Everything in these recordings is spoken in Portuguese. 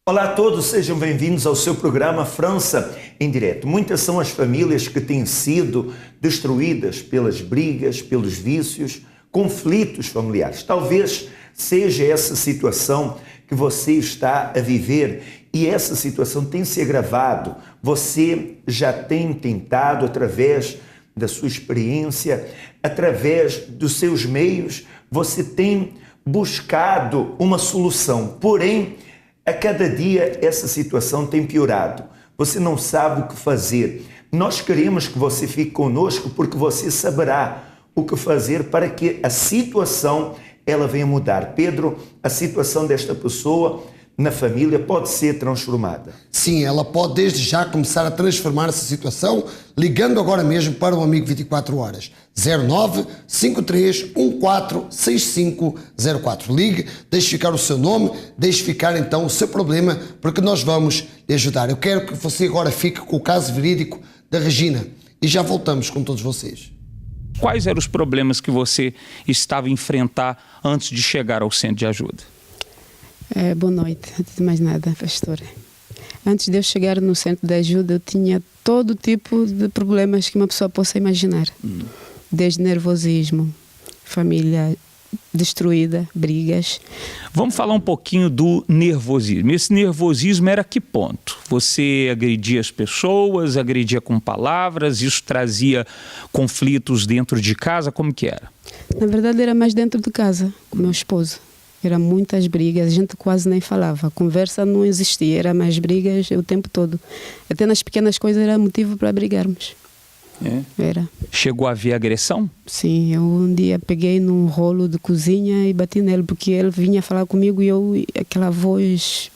Olá a todos, sejam bem-vindos ao seu programa França em Direto. Muitas são as famílias que têm sido destruídas pelas brigas, pelos vícios, conflitos familiares. Talvez seja essa situação que você está a viver e essa situação tem se agravado. Você já tem tentado, através da sua experiência, através dos seus meios, você tem buscado uma solução, porém, a cada dia essa situação tem piorado. Você não sabe o que fazer. Nós queremos que você fique conosco porque você saberá o que fazer para que a situação ela venha mudar. Pedro, a situação desta pessoa na família pode ser transformada. Sim, ela pode desde já começar a transformar essa situação, ligando agora mesmo para o amigo 24 horas. 09 53 14 6504. Ligue, deixe ficar o seu nome, deixe ficar então o seu problema, porque nós vamos lhe ajudar. Eu quero que você agora fique com o caso verídico da Regina e já voltamos com todos vocês. Quais eram os problemas que você estava a enfrentar antes de chegar ao centro de ajuda? Boa noite, antes de mais nada, pastora. Antes de eu chegar no centro de ajuda, eu tinha todo tipo de problemas que uma pessoa possa imaginar. Desde nervosismo, família destruída, brigas. Vamos falar um pouquinho do nervosismo. Esse nervosismo era a que ponto? Você agredia as pessoas, agredia com palavras, isso trazia conflitos dentro de casa, como que era? Na verdade era mais dentro de casa, com meu esposo. Eram muitas brigas, a gente quase nem falava. A conversa não existia, era mais brigas o tempo todo. Até nas pequenas coisas era motivo para brigarmos. Era. Chegou a haver agressão? Sim, eu um dia peguei num rolo de cozinha e bati nele, porque ele vinha falar comigo e aquela voz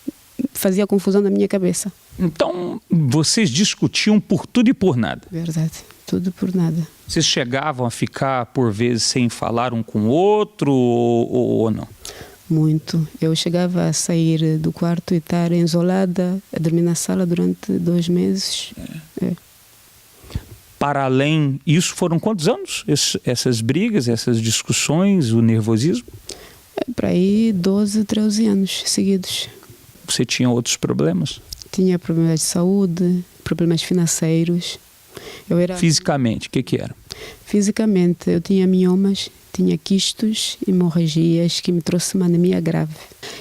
fazia confusão na minha cabeça. Então, vocês discutiam por tudo e por nada? Verdade, tudo por nada. Vocês chegavam a ficar, por vezes, sem falar um com o outro ou não? Muito. Eu chegava a sair do quarto e estar isolada, a dormir na sala durante 2 meses. Para além, isso foram quantos anos? Essas brigas, essas discussões, o nervosismo? Para aí 12, 13 anos seguidos. Você tinha outros problemas? Tinha problemas de saúde, problemas financeiros. Fisicamente, o que era? Fisicamente, eu tinha miomas, tinha quistos, hemorragias, que me trouxe uma anemia grave.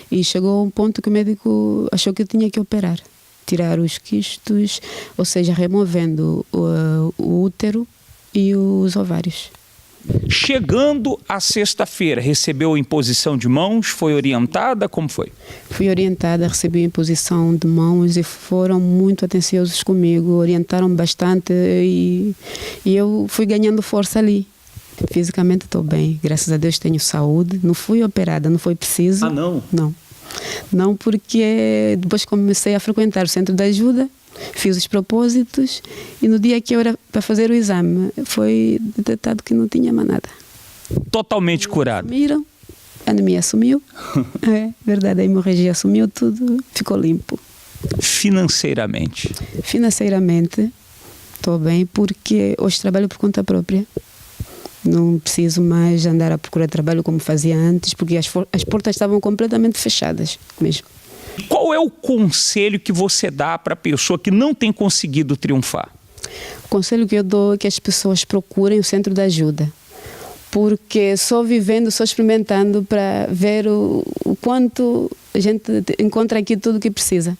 E chegou a um ponto que o médico achou que eu tinha que operar. Tirar os quistos, ou seja, removendo o útero e os ovários. Chegando à sexta-feira, recebeu a imposição de mãos? Foi orientada? Como foi? Fui orientada, recebi a imposição de mãos e foram muito atenciosos comigo, orientaram bastante e eu fui ganhando força ali. Fisicamente estou bem, graças a Deus tenho saúde, não fui operada, não foi preciso. Ah, não? Não, porque depois comecei a frequentar o centro de ajuda, fiz os propósitos e no dia que eu era para fazer o exame foi detectado que não tinha mais nada. Totalmente curado? Assumiram, a anemia sumiu, verdade, a hemorragia sumiu, tudo ficou limpo. Financeiramente? Financeiramente estou bem porque hoje trabalho por conta própria. Não preciso mais andar à procura de trabalho como fazia antes, porque as portas estavam completamente fechadas mesmo. Qual é o conselho que você dá para a pessoa que não tem conseguido triunfar? O conselho que eu dou é que as pessoas procurem o centro de ajuda, porque só vivendo, só experimentando para ver o quanto a gente encontra aqui tudo o que precisa.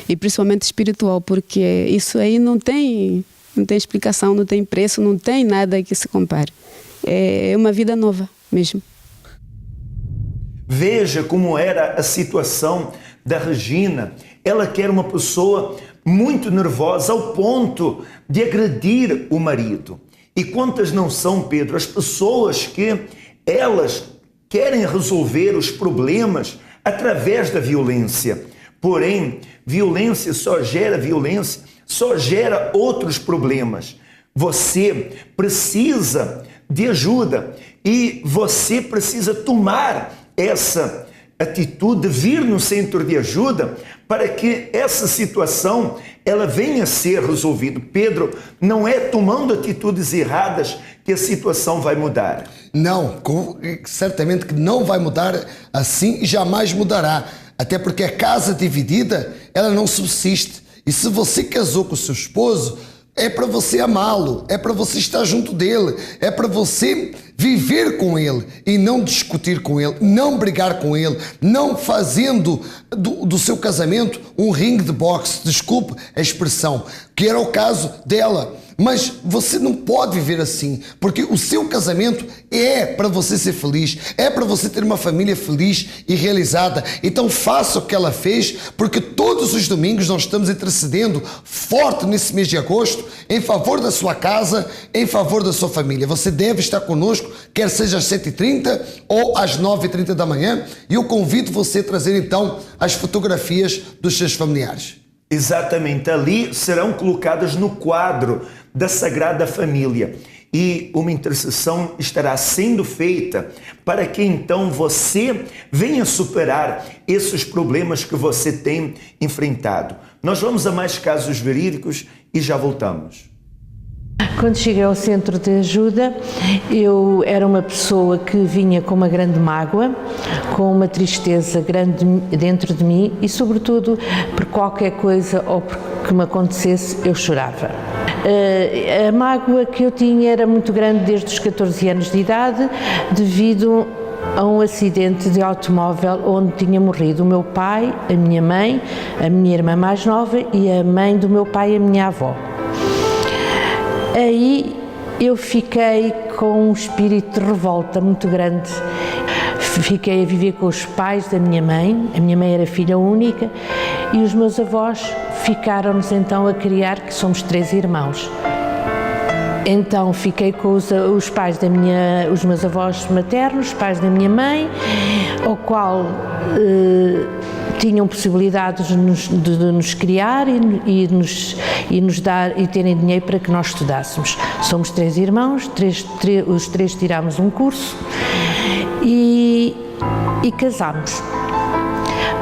E principalmente espiritual, porque isso aí não tem explicação, não tem preço, não tem nada que se compare. É uma vida nova mesmo. Veja como era a situação da Regina. Ela que era uma pessoa muito nervosa ao ponto de agredir o marido. E quantas não são, Pedro, as pessoas que elas querem resolver os problemas através da violência. Porém, violência, só gera outros problemas. Você precisa de ajuda e você precisa tomar essa atitude, vir no centro de ajuda para que essa situação ela venha a ser resolvida. Pedro, não é tomando atitudes erradas que a situação vai mudar. Não, certamente que não vai mudar assim e jamais mudará. Até porque a casa dividida, ela não subsiste. E se você casou com o seu esposo, é para você amá-lo, é para você estar junto dele, é para você viver com ele e não discutir com ele, não brigar com ele, não fazendo do seu casamento um ringue de boxe, desculpe a expressão, que era o caso dela. Mas você não pode viver assim, porque o seu casamento é para você ser feliz, é para você ter uma família feliz e realizada. Então faça o que ela fez, porque todos os domingos nós estamos intercedendo forte nesse mês de agosto em favor da sua casa, em favor da sua família. Você deve estar conosco, quer seja às 7h30 ou às 9h30 da manhã, e eu convido você a trazer então as fotografias dos seus familiares. Exatamente, ali serão colocadas no quadro da Sagrada Família e uma intercessão estará sendo feita para que então você venha superar esses problemas que você tem enfrentado. Nós vamos a mais casos verídicos e já voltamos. Quando cheguei ao centro de ajuda, eu era uma pessoa que vinha com uma grande mágoa, com uma tristeza grande dentro de mim e, sobretudo, por qualquer coisa ou que me acontecesse, eu chorava. A mágoa que eu tinha era muito grande desde os 14 anos de idade, devido a um acidente de automóvel onde tinha morrido o meu pai, a minha mãe, a minha irmã mais nova e a mãe do meu pai e a minha avó. Aí eu fiquei com um espírito de revolta muito grande. Fiquei a viver com os pais da minha mãe, a minha mãe era filha única, e os meus avós ficaram-nos então a criar, que somos 3 irmãos. Então fiquei com os pais os meus avós maternos, os pais da minha mãe, ao qual tinham possibilidades de nos criar e nos dar e terem dinheiro para que nós estudássemos. Somos 3 irmãos, os 3 tirámos um curso e casámos.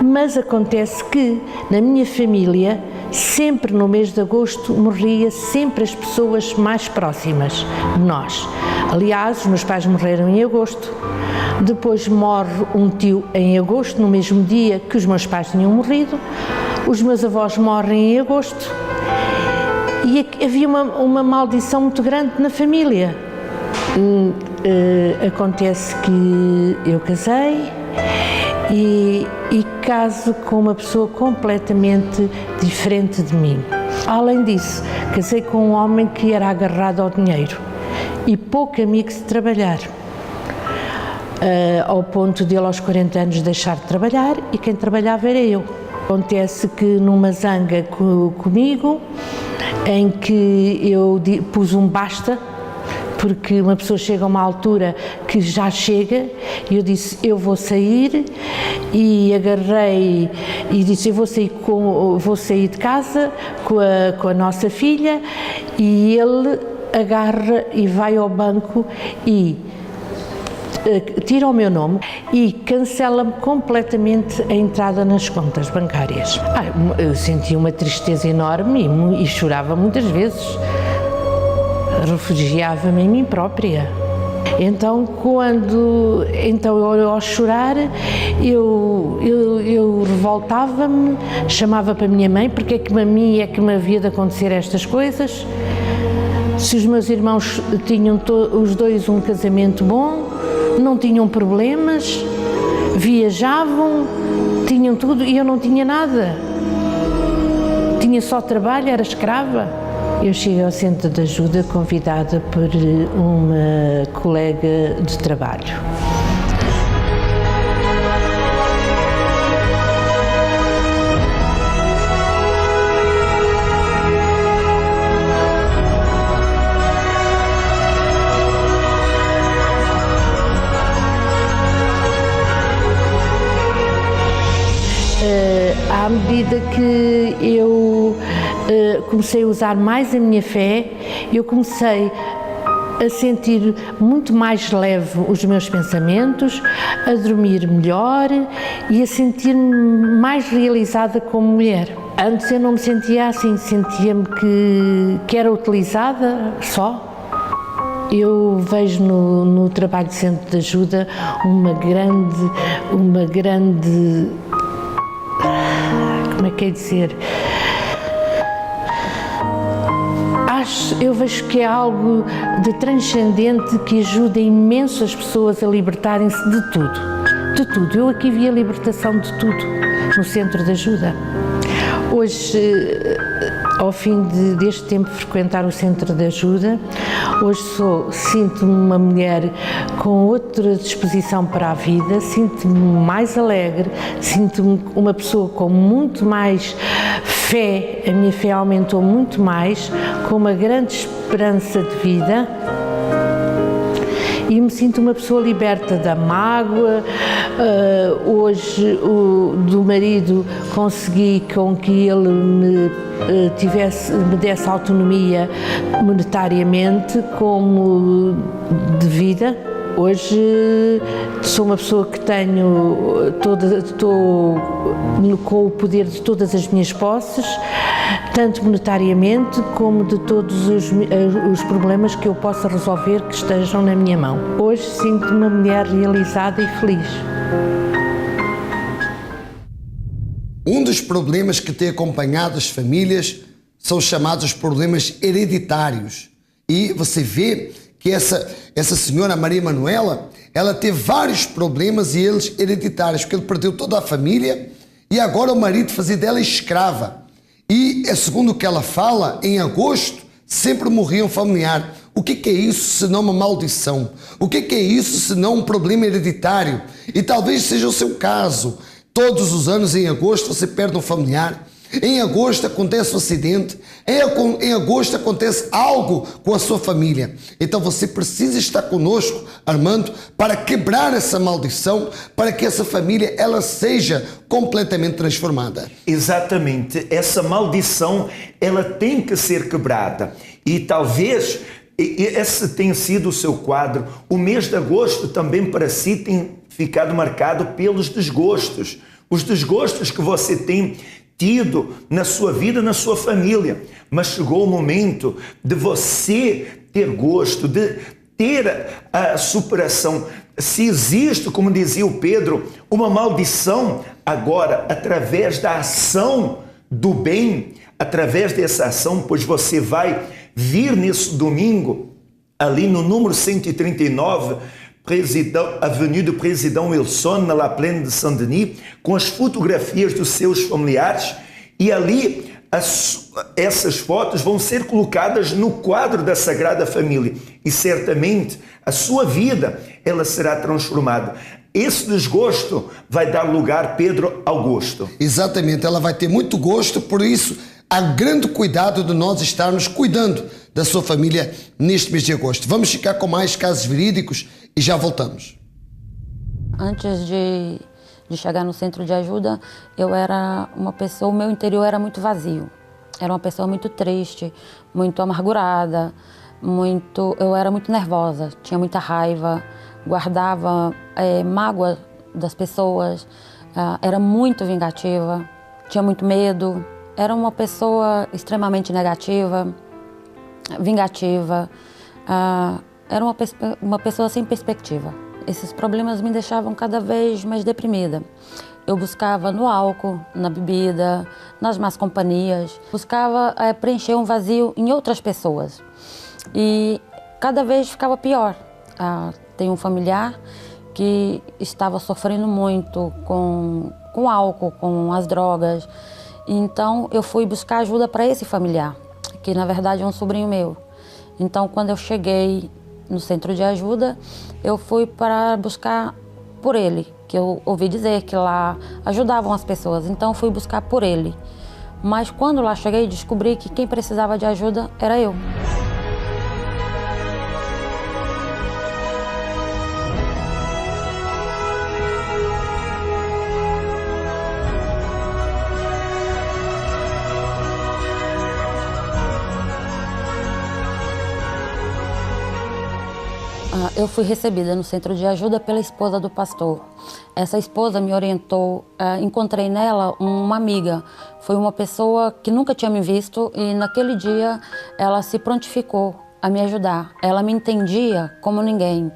Mas acontece que na minha família, sempre no mês de agosto, morria sempre as pessoas mais próximas de nós. Aliás, os meus pais morreram em agosto, depois morre um tio em agosto, no mesmo dia que os meus pais tinham morrido, os meus avós morrem em agosto e havia uma maldição muito grande na família. Acontece que eu casei e caso com uma pessoa completamente diferente de mim. Além disso, casei com um homem que era agarrado ao dinheiro e pouco amigo de trabalhar, ao ponto de ele aos 40 anos deixar de trabalhar e quem trabalhava era eu. Acontece que numa zanga comigo, em que eu pus um basta, porque uma pessoa chega a uma altura que já chega, e eu disse, eu vou sair, e agarrei e disse, eu vou sair de casa com a nossa filha, e ele agarra e vai ao banco e tira o meu nome e cancela-me completamente a entrada nas contas bancárias. Eu senti uma tristeza enorme e chorava muitas vezes. Refugiava-me em mim própria. Então, eu ao chorar, eu revoltava-me, chamava para a minha mãe, porque é que a mim é que me havia de acontecer estas coisas. Se os meus irmãos tinham os dois um casamento bom, não tinham problemas, viajavam, tinham tudo e eu não tinha nada. Tinha só trabalho, era escrava. Eu cheguei ao centro de ajuda convidada por uma colega de trabalho. À medida que eu comecei a usar mais a minha fé, eu comecei a sentir muito mais leve os meus pensamentos, a dormir melhor e a sentir-me mais realizada como mulher. Antes eu não me sentia assim, sentia-me que era utilizada só. Eu vejo no trabalho de centro de ajuda uma grande, como é que é dizer? Eu vejo que é algo de transcendente que ajuda imenso as pessoas a libertarem-se de tudo. De tudo. Eu aqui vi a libertação de tudo no centro de ajuda. Hoje, ao fim deste tempo de frequentar o centro de ajuda, hoje sinto-me uma mulher com outra disposição para a vida, sinto-me mais alegre, sinto-me uma pessoa com muito mais fé, a minha fé aumentou muito mais, com uma grande esperança de vida. E me sinto uma pessoa liberta da mágoa. Hoje, do marido, consegui com que ele me desse autonomia monetariamente, como de vida. Hoje sou uma pessoa que estou com o poder de todas as minhas posses, tanto monetariamente como de todos os problemas que eu possa resolver que estejam na minha mão. Hoje sinto-me uma mulher realizada e feliz. Um dos problemas que tem acompanhado as famílias são os chamados problemas hereditários. E você vê que essa senhora Maria Manuela, ela teve vários problemas e eles hereditários, porque ele perdeu toda a família e agora o marido fazia dela escrava. E, segundo o que ela fala, em agosto sempre morria um familiar. O que é isso senão uma maldição? O que é isso senão um problema hereditário? E talvez seja o seu caso. Todos os anos em agosto você perde um familiar. Em agosto acontece um acidente, em agosto acontece algo com a sua família. Então você precisa estar conosco, Armando, para quebrar essa maldição, para que essa família ela seja completamente transformada. Exatamente, essa maldição ela tem que ser quebrada. E talvez esse tenha sido o seu quadro. O mês de agosto também para si tem ficado marcado pelos desgostos. Os desgostos que você tem tido na sua vida, na sua família. Mas chegou o momento de você ter gosto, de ter a superação. Se existe, como dizia o Pedro, uma maldição, agora, através da ação do bem, através dessa ação, pois você vai vir nesse domingo, ali no número 139, Avenida do Presidente Wilson, na La Plaine de Saint-Denis, com as fotografias dos seus familiares, e ali essas fotos vão ser colocadas no quadro da Sagrada Família, e certamente a sua vida ela será transformada. Esse desgosto vai dar lugar, Pedro, ao gosto. Exatamente, ela vai ter muito gosto, por isso há grande cuidado de nós estarmos cuidando da sua família neste mês de agosto. Vamos ficar com mais casos verídicos e já voltamos. Antes de chegar no centro de ajuda, eu era uma pessoa, o meu interior era muito vazio. Era uma pessoa muito triste, muito amargurada, eu era muito nervosa, tinha muita raiva, guardava mágoa das pessoas, era muito vingativa, tinha muito medo, era uma pessoa extremamente negativa, vingativa, era uma pessoa sem perspectiva. Esses problemas me deixavam cada vez mais deprimida. Eu buscava no álcool, na bebida, nas más companhias, buscava preencher um vazio em outras pessoas. E cada vez ficava pior. Tem um familiar que estava sofrendo muito com álcool, com as drogas. Então eu fui buscar ajuda para esse familiar, que na verdade é um sobrinho meu. Então quando eu cheguei no centro de ajuda, eu fui para buscar por ele, que eu ouvi dizer que lá ajudavam as pessoas, então fui buscar por ele. Mas quando lá cheguei, descobri que quem precisava de ajuda era eu. Eu fui recebida no centro de ajuda pela esposa do pastor. Essa esposa me orientou, encontrei nela uma amiga. Foi uma pessoa que nunca tinha me visto e naquele dia ela se prontificou a me ajudar. Ela me entendia como ninguém.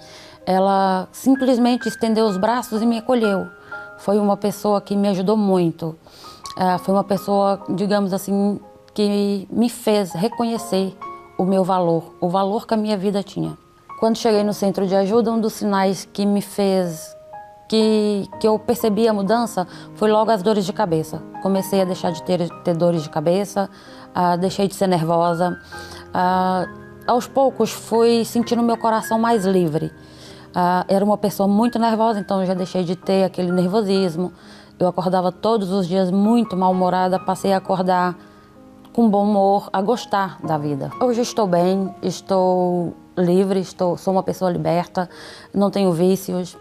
Ela simplesmente estendeu os braços e me acolheu. Foi uma pessoa que me ajudou muito. Foi uma pessoa, digamos assim, que me fez reconhecer o meu valor, o valor que a minha vida tinha. Quando cheguei no centro de ajuda, um dos sinais que me fez, que eu percebi a mudança, foi logo as dores de cabeça. Comecei a deixar de ter dores de cabeça, deixei de ser nervosa. Aos poucos fui sentindo meu coração mais livre. Era uma pessoa muito nervosa, então eu já deixei de ter aquele nervosismo. Eu acordava todos os dias muito mal-humorada, passei a acordar com bom humor, a gostar da vida. Hoje estou bem, estou livre, sou uma pessoa liberta, não tenho vícios,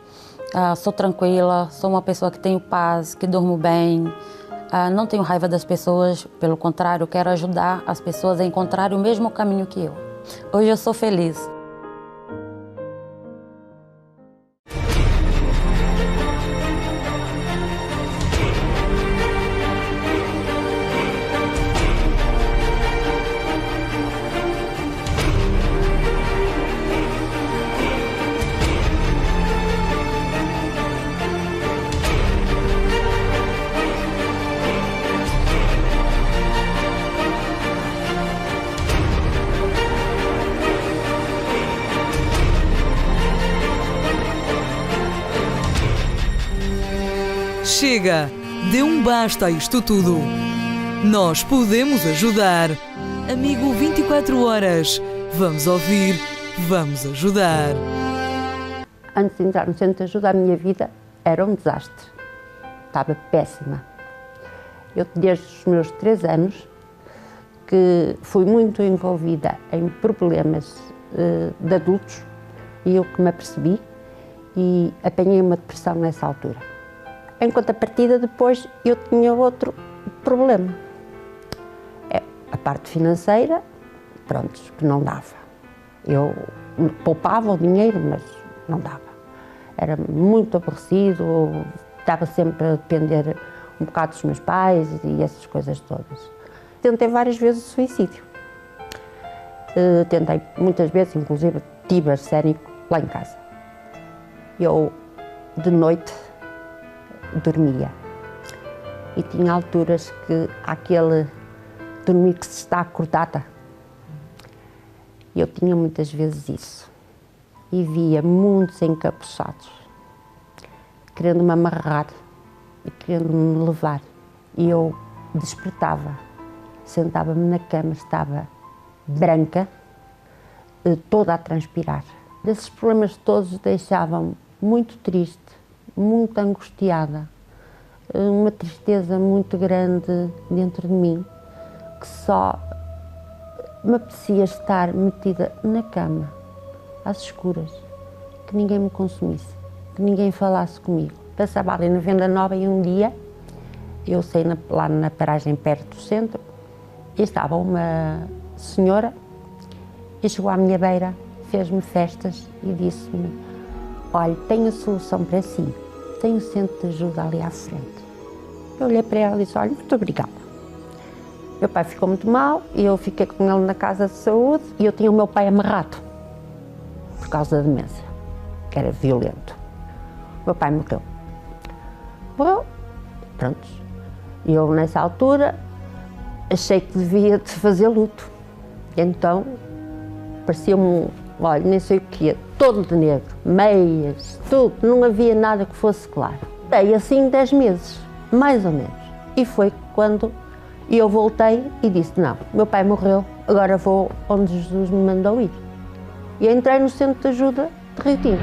sou tranquila, sou uma pessoa que tenho paz, que durmo bem, não tenho raiva das pessoas, pelo contrário, quero ajudar as pessoas a encontrarem o mesmo caminho que eu. Hoje eu sou feliz. Chega! Dê um basta a isto tudo. Nós podemos ajudar. Amigo 24 horas. Vamos ouvir, vamos ajudar. Antes de entrar no centro de ajuda, a minha vida era um desastre. Estava péssima. Eu, desde os meus 3 anos, que fui muito envolvida em problemas de adultos, e eu que me apercebi, e apanhei uma depressão nessa altura. Em contrapartida, depois eu tinha outro problema. A parte financeira, pronto, que não dava. Eu poupava o dinheiro, mas não dava. Era muito aborrecido, estava sempre a depender um bocado dos meus pais e essas coisas todas. Tentei várias vezes o suicídio. Tentei muitas vezes, inclusive tive arsênico lá em casa. Eu, de noite, dormia. E tinha alturas que aquele dormir que se está acordada. Eu tinha muitas vezes isso. E via muitos encapuçados, querendo me amarrar e querendo me levar. E eu despertava, sentava-me na cama, estava branca, toda a transpirar. Desses problemas todos deixavam-me muito triste, muito angustiada, uma tristeza muito grande dentro de mim, que só me apetecia estar metida na cama, às escuras, que ninguém me consumisse, que ninguém falasse comigo. Passava ali na Venda Nova e um dia, eu saí lá na paragem perto do centro, e estava uma senhora, e chegou à minha beira, fez-me festas e disse-me: olha, tenho a solução para si, tenho o centro de ajuda ali à frente. Eu olhei para ela e disse: olha, muito obrigada. Meu pai ficou muito mal e eu fiquei com ele na casa de saúde e eu tinha o meu pai amarrado por causa da demência, que era violento. Meu pai morreu. Morreu, pronto. E eu, nessa altura, achei que devia de fazer luto. E então, parecia-me, olha, nem sei o que, todo de negro, meias, tudo, não havia nada que fosse claro. Dei assim 10 meses, mais ou menos. E foi quando eu voltei e disse: não, meu pai morreu, agora vou onde Jesus me mandou ir. E entrei no centro de ajuda de Rio Tinto.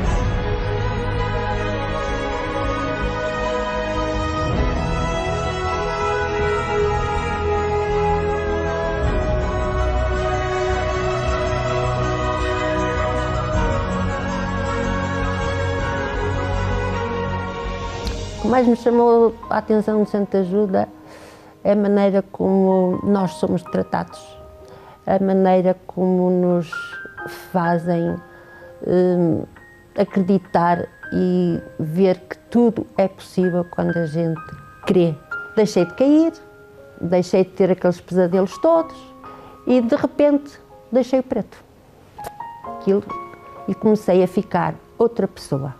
O que mais me chamou a atenção no centro de ajuda é a maneira como nós somos tratados, a maneira como nos fazem acreditar e ver que tudo é possível quando a gente crê. Deixei de cair, deixei de ter aqueles pesadelos todos e de repente deixei o preto. aquilo e comecei a ficar outra pessoa.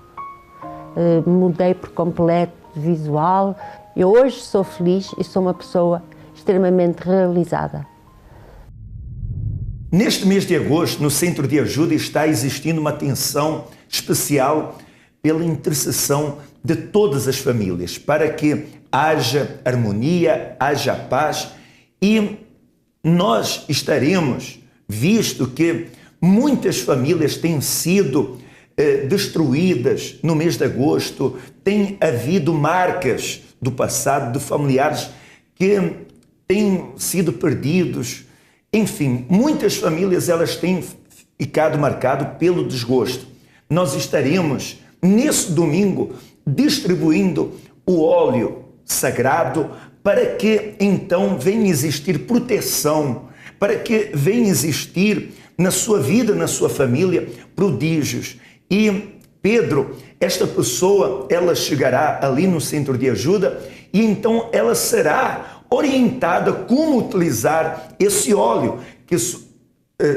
Mudei por completo de visual. Eu hoje sou feliz e sou uma pessoa extremamente realizada. Neste mês de agosto, no Centro de Ajuda, está existindo uma atenção especial pela intercessão de todas as famílias, para que haja harmonia, haja paz, e nós estaremos, visto que muitas famílias têm sido destruídas no mês de agosto, tem havido marcas do passado de familiares que têm sido perdidos. Enfim, muitas famílias elas têm ficado marcado pelo desgosto. Nós estaremos nesse domingo distribuindo o óleo sagrado para que então venha existir proteção, para que venha existir na sua vida, na sua família, prodígios. E Pedro, esta pessoa, ela chegará ali no Centro de Ajuda e então ela será orientada como utilizar esse óleo, que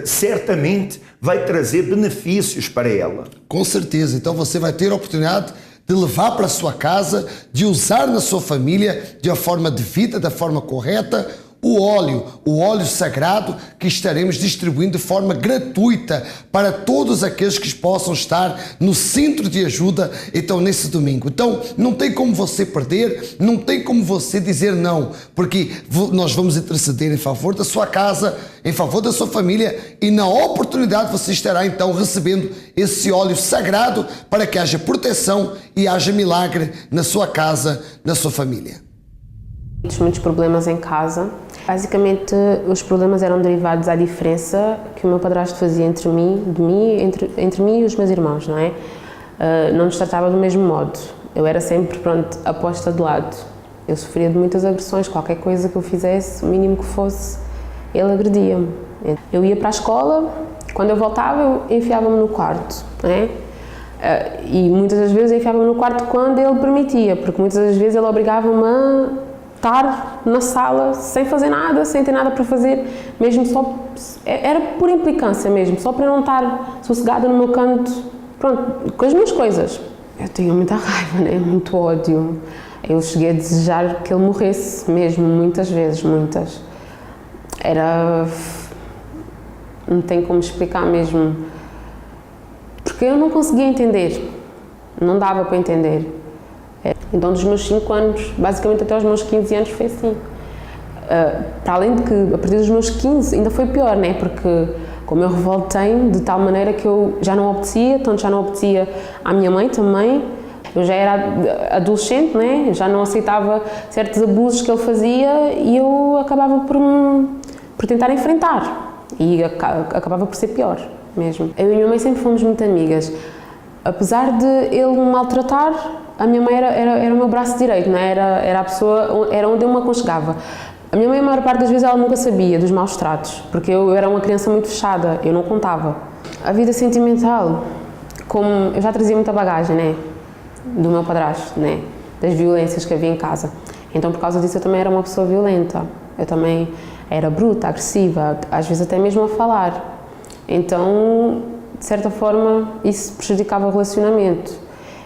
certamente vai trazer benefícios para ela. Com certeza. Então você vai ter a oportunidade de levar para a sua casa, de usar na sua família de uma forma devida, da forma correta, o óleo sagrado que estaremos distribuindo de forma gratuita para todos aqueles que possam estar no Centro de Ajuda, então, nesse domingo. Então, não tem como você perder, não tem como você dizer não, porque nós vamos interceder em favor da sua casa, em favor da sua família, e na oportunidade você estará, então, recebendo esse óleo sagrado para que haja proteção e haja milagre na sua casa, na sua família. Muitos problemas em casa. Basicamente, os problemas eram derivados à diferença que o meu padrasto fazia entre mim e os meus irmãos, não é? Não nos tratava do mesmo modo. Eu era sempre, aposta de lado. Eu sofria de muitas agressões, qualquer coisa que eu fizesse, o mínimo que fosse, ele agredia-me. Eu ia para a escola, quando eu voltava, eu enfiava-me no quarto, não é? E muitas das vezes eu enfiava-me no quarto quando ele permitia, porque muitas das vezes ele obrigava-me a estar na sala sem fazer nada, sem ter nada para fazer, mesmo só, era por implicância mesmo, só para não estar sossegada no meu canto, com as minhas coisas. Eu tinha muita raiva, né? Muito ódio. Eu cheguei a desejar que ele morresse mesmo, muitas vezes, muitas. Não tem como explicar mesmo, porque eu não conseguia entender, não dava para entender. Então, dos meus 5 anos, basicamente até aos meus 15 anos foi assim. Para além de que, a partir dos meus 15, ainda foi pior, né? Porque como eu revoltei-me de tal maneira que eu já não obedecia, tanto já não obedecia à minha mãe também. Eu já era adolescente, né? Já não aceitava certos abusos que ele fazia e eu acabava por tentar enfrentar. E acabava por ser pior mesmo. Eu e a minha mãe sempre fomos muito amigas. Apesar de ele me maltratar, a minha mãe era o meu braço direito, não é? Era a pessoa, era onde eu me aconchegava. A minha mãe, a maior parte das vezes, ela nunca sabia dos maus tratos, porque eu era uma criança muito fechada, eu não contava. A vida sentimental, como eu já trazia muita bagagem, né? Do meu padrasto, né? Das violências que havia em casa. Então, por causa disso, eu também era uma pessoa violenta. Eu também era bruta, agressiva, às vezes até mesmo a falar. Então, de certa forma, isso prejudicava o relacionamento.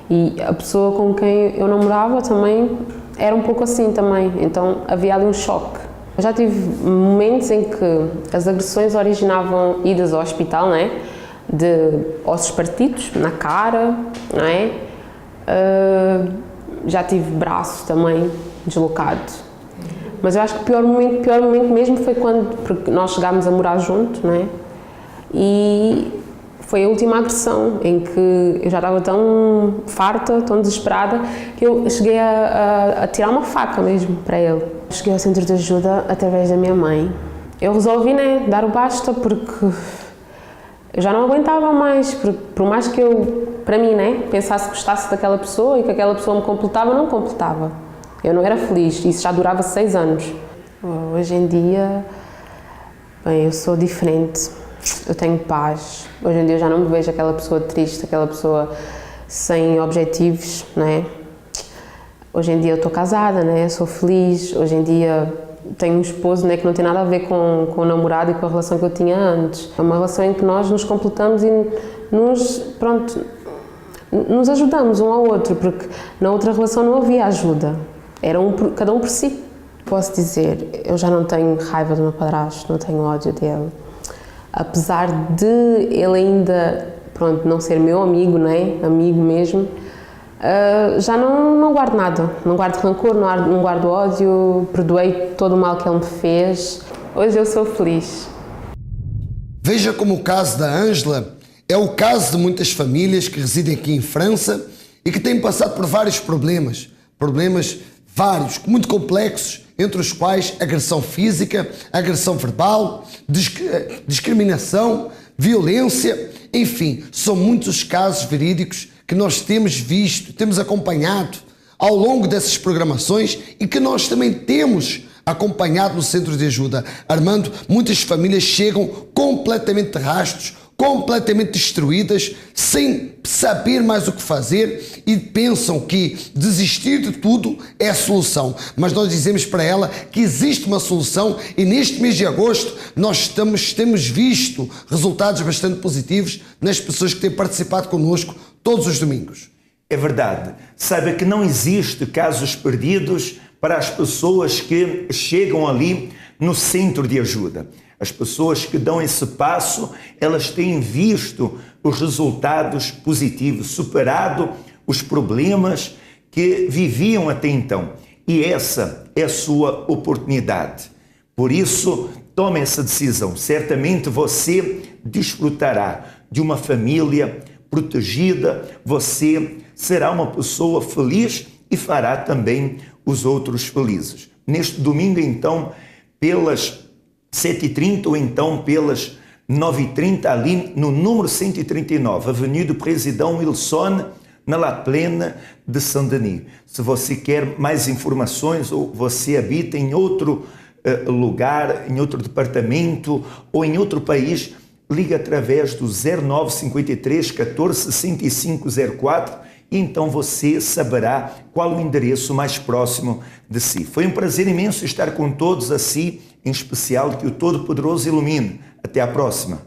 E a pessoa com quem eu namorava também era um pouco assim também, então havia ali um choque. Eu já tive momentos em que as agressões originavam idas ao hospital, não é? De ossos partidos na cara, não é? Já tive braço também deslocado. Mas eu acho que o pior momento mesmo foi porque nós chegámos a morar juntos, não é? E foi a última agressão, em que eu já estava tão farta, tão desesperada, que eu cheguei a tirar uma faca mesmo para ele. Cheguei ao Centro de Ajuda através da minha mãe. Eu resolvi, né, dar o basta, porque eu já não aguentava mais, por mais que eu, para mim, né, pensasse que gostasse daquela pessoa e que aquela pessoa me completava, não completava. Eu não era feliz, isso já durava 6 anos. Hoje em dia, bem, eu sou diferente. Eu tenho paz. Hoje em dia eu já não me vejo aquela pessoa triste, aquela pessoa sem objetivos, não é? Hoje em dia eu estou casada, né? Sou feliz. Hoje em dia tenho um esposo, né, que não tem nada a ver com o namorado e com a relação que eu tinha antes. É uma relação em que nós nos completamos e nos ajudamos um ao outro, porque na outra relação não havia ajuda. Era cada um por si. Posso dizer, eu já não tenho raiva do meu padrasto, não tenho ódio dele. Apesar de ele ainda, não ser meu amigo, né, amigo mesmo, já não guardo nada, não guardo rancor, não guardo ódio, perdoei todo o mal que ele me fez. Hoje eu sou feliz. Veja como o caso da Ângela é o caso de muitas famílias que residem aqui em França e que têm passado por vários problemas vários, muito complexos, entre os quais agressão física, agressão verbal, discriminação, violência, enfim, são muitos os casos verídicos que nós temos visto, temos acompanhado ao longo dessas programações e que nós também temos acompanhado no Centro de Ajuda. Armando, muitas famílias chegam completamente de rastros, completamente destruídas, sem saber mais o que fazer e pensam que desistir de tudo é a solução. Mas nós dizemos para ela que existe uma solução e neste mês de agosto nós temos visto resultados bastante positivos nas pessoas que têm participado connosco todos os domingos. É verdade. Saiba que não existe casos perdidos para as pessoas que chegam ali no Centro de Ajuda. As pessoas que dão esse passo, elas têm visto os resultados positivos, superado os problemas que viviam até então. E essa é a sua oportunidade. Por isso, tome essa decisão. Certamente você desfrutará de uma família protegida, você será uma pessoa feliz e fará também os outros felizes. Neste domingo, então, pelas 7h30 ou então pelas 9h30, ali no número 139, Avenida do Presidente Wilson, na La Plaine de Saint-Denis. Se você quer mais informações ou você habita em outro lugar, em outro departamento ou em outro país, ligue através do 0953 14 65 04 e então você saberá qual o endereço mais próximo de si. Foi um prazer imenso estar com todos assim, em especial que o Todo-Poderoso ilumine. Até à próxima.